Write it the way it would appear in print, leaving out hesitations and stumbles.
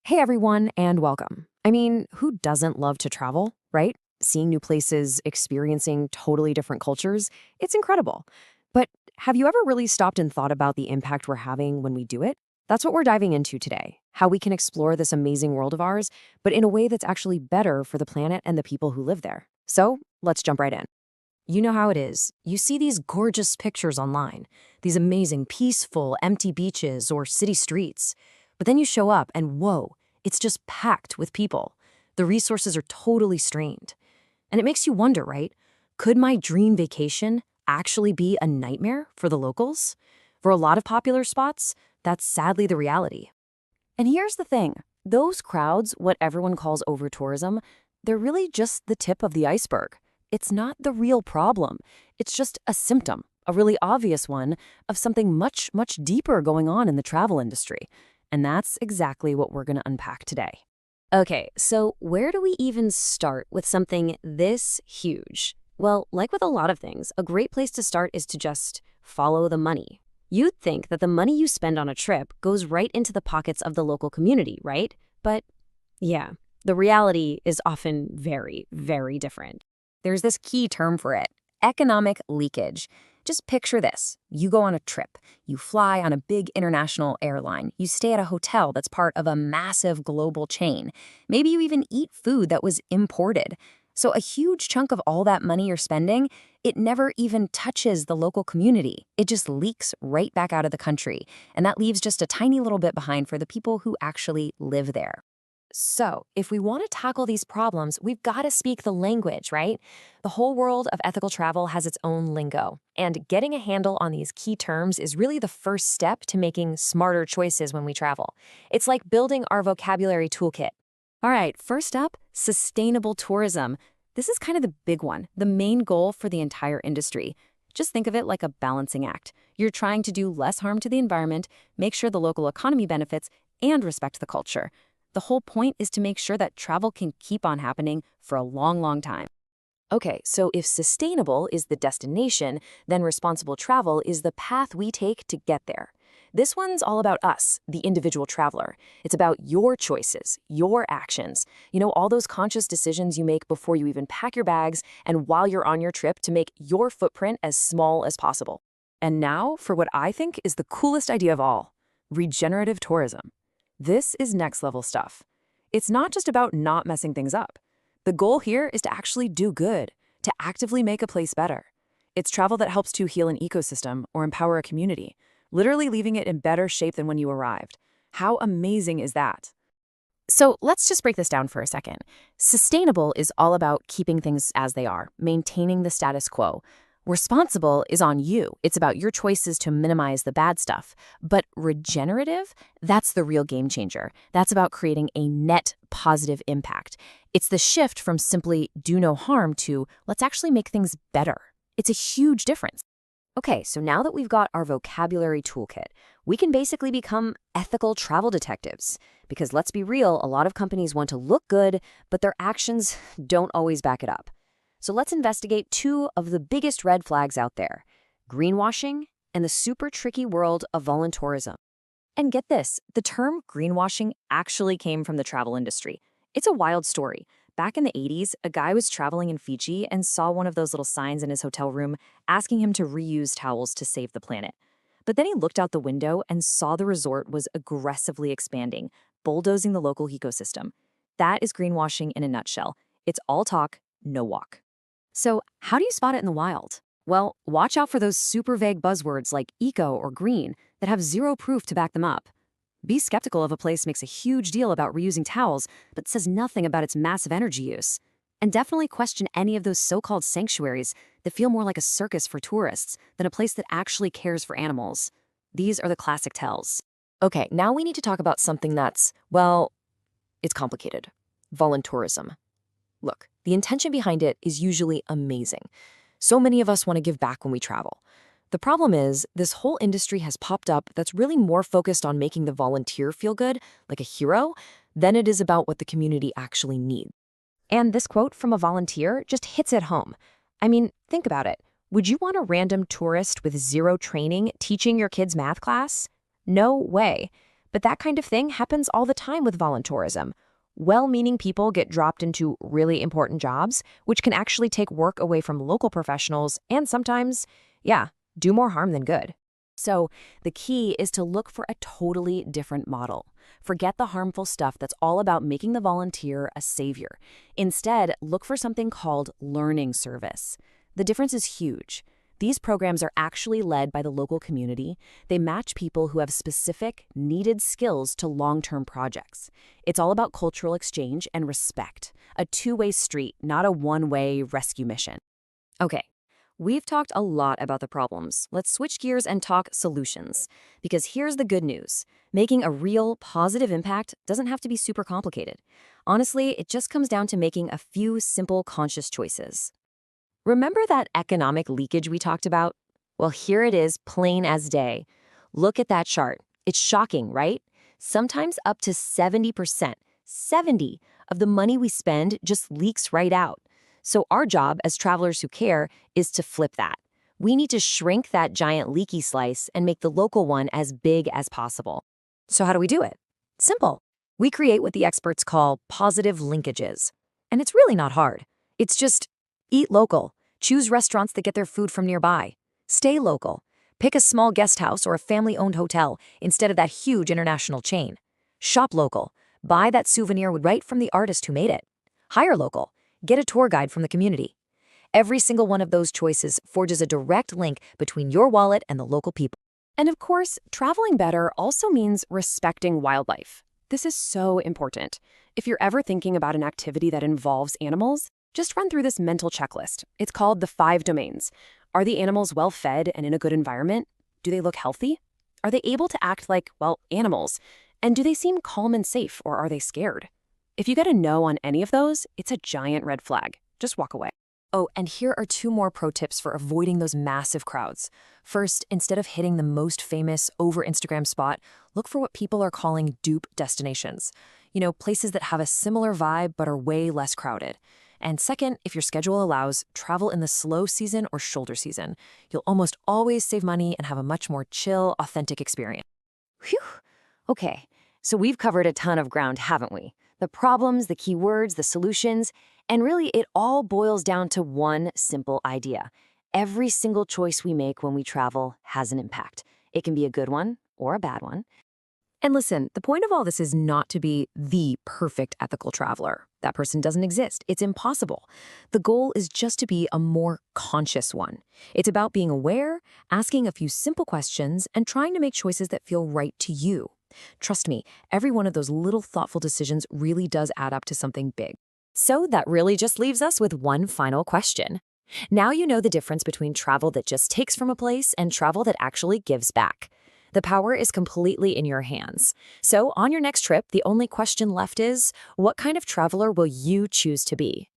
Hey everyone, and welcome. Who doesn't love to travel, right? Seeing new places, experiencing totally different cultures, it's incredible. But have you ever really stopped and thought about the impact we're having when we do it? That's what we're diving into today. How we can explore this amazing world of ours, but in a way that's actually better for the planet and the people who live there. So let's jump right in. You know how it is. You see these gorgeous pictures online, these amazing, peaceful, empty beaches or city streets. But then you show up and whoa, it's just packed with people. The resources are totally strained. And it makes you wonder, right? Could my dream vacation actually be a nightmare for the locals? For a lot of popular spots, that's sadly the reality. And here's the thing. Those crowds, what everyone calls overtourism, they're really just the tip of the iceberg. It's not the real problem. It's just a symptom, a really obvious one, of something much, much deeper going on in the travel industry. And that's exactly what we're going to unpack today. Okay, so where do we even start with something this huge? Well, like with a lot of things, a great place to start is to just follow the money. You'd think that the money you spend on a trip goes right into the pockets of the local community, right? But yeah, the reality is often very, very different. There's this key term for it, economic leakage. Just picture this. You go on a trip. You fly on a big international airline. You stay at a hotel that's part of a massive global chain. Maybe you even eat food that was imported. So a huge chunk of all that money you're spending, it never even touches the local community. It just leaks right back out of the country. And that leaves just a tiny little bit behind for the people who actually live there. So, if we want to tackle these problems, we've got to speak the language, right? The whole world of ethical travel has its own lingo, and getting a handle on these key terms is really the first step to making smarter choices when we travel. It's like building our vocabulary toolkit. All right, first up, sustainable tourism. This is kind of the big one, the main goal for the entire industry. Just think of it like a balancing act. You're trying to do less harm to the environment, make sure the local economy benefits, and respect the culture. The whole point is to make sure that travel can keep on happening for a long, long time. Okay, so if sustainable is the destination, then responsible travel is the path we take to get there. This one's all about us, the individual traveler. It's about your choices, your actions. All those conscious decisions you make before you even pack your bags and while you're on your trip to make your footprint as small as possible. And now for what I think is the coolest idea of all, regenerative tourism. This is next level stuff. It's not just about not messing things up. The goal here is to actually do good, to actively make a place better. It's travel that helps to heal an ecosystem or empower a community, literally leaving it in better shape than when you arrived. How amazing is that? So let's just break this down for a second. Sustainable is all about keeping things as they are, maintaining the status quo. Responsible is on you. It's about your choices to minimize the bad stuff. But regenerative, that's the real game changer. That's about creating a net positive impact. It's the shift from simply do no harm to let's actually make things better. It's a huge difference. Okay, so now that we've got our vocabulary toolkit, we can basically become ethical travel detectives. Because let's be real, a lot of companies want to look good, but their actions don't always back it up. So let's investigate two of the biggest red flags out there, greenwashing and the super tricky world of voluntourism. And get this, the term greenwashing actually came from the travel industry. It's a wild story. Back in the 80s, a guy was traveling in Fiji and saw one of those little signs in his hotel room asking him to reuse towels to save the planet. But then he looked out the window and saw the resort was aggressively expanding, bulldozing the local ecosystem. That is greenwashing in a nutshell. It's all talk, no walk. So how do you spot it in the wild? Well, watch out for those super vague buzzwords like eco or green that have zero proof to back them up. Be skeptical if a place makes a huge deal about reusing towels but says nothing about its massive energy use. And definitely question any of those so-called sanctuaries that feel more like a circus for tourists than a place that actually cares for animals. These are the classic tells. Okay, now we need to talk about something that's, well, it's complicated. Voluntourism. Look, the intention behind it is usually amazing. So many of us want to give back when we travel. The problem is, this whole industry has popped up that's really more focused on making the volunteer feel good, like a hero, than it is about what the community actually needs. And this quote from a volunteer just hits it home. Think about it. Would you want a random tourist with zero training teaching your kid's math class? No way. But that kind of thing happens all the time with voluntourism. Well-meaning people get dropped into really important jobs, which can actually take work away from local professionals and sometimes, yeah, do more harm than good. So the key is to look for a totally different model. Forget the harmful stuff that's all about making the volunteer a savior. Instead, look for something called learning service. The difference is huge. These programs are actually led by the local community. They match people who have specific, needed skills to long-term projects. It's all about cultural exchange and respect. A two-way street, not a one-way rescue mission. Okay, we've talked a lot about the problems. Let's switch gears and talk solutions. Because here's the good news. Making a real, positive impact doesn't have to be super complicated. Honestly, it just comes down to making a few simple, conscious choices. Remember that economic leakage we talked about? Well, here it is, plain as day. Look at that chart. It's shocking, right? Sometimes up to 70%, 70 of the money we spend just leaks right out. So our job as travelers who care is to flip that. We need to shrink that giant leaky slice and make the local one as big as possible. So how do we do it? Simple. We create what the experts call positive linkages. And it's really not hard. It's just eat local. Choose restaurants that get their food from nearby. Stay local. Pick a small guest house or a family-owned hotel instead of that huge international chain. Shop local. Buy that souvenir right from the artist who made it. Hire local. Get a tour guide from the community. Every single one of those choices forges a direct link between your wallet and the local people. And of course, traveling better also means respecting wildlife. This is so important. If you're ever thinking about an activity that involves animals, just run through this mental checklist. It's called the 5 domains. Are the animals well fed and in a good environment? Do they look healthy? Are they able to act like, well, animals? And do they seem calm and safe, or are they scared? If you get a no on any of those, it's a giant red flag. Just walk away. Oh, and here are 2 more pro tips for avoiding those massive crowds. First, instead of hitting the most famous over-Instagram spot, look for what people are calling dupe destinations. Places that have a similar vibe but are way less crowded. And second, if your schedule allows, travel in the slow season or shoulder season. You'll almost always save money and have a much more chill, authentic experience. Phew. Okay, so we've covered a ton of ground, haven't we? The problems, the keywords, the solutions, and really it all boils down to one simple idea. Every single choice we make when we travel has an impact. It can be a good one or a bad one. And listen, the point of all this is not to be the perfect ethical traveler. That person doesn't exist. It's impossible. The goal is just to be a more conscious one. It's about being aware, asking a few simple questions, and trying to make choices that feel right to you. Trust me, every one of those little thoughtful decisions really does add up to something big. So that really just leaves us with one final question. Now you know the difference between travel that just takes from a place and travel that actually gives back. The power is completely in your hands. So on your next trip, the only question left is, what kind of traveler will you choose to be?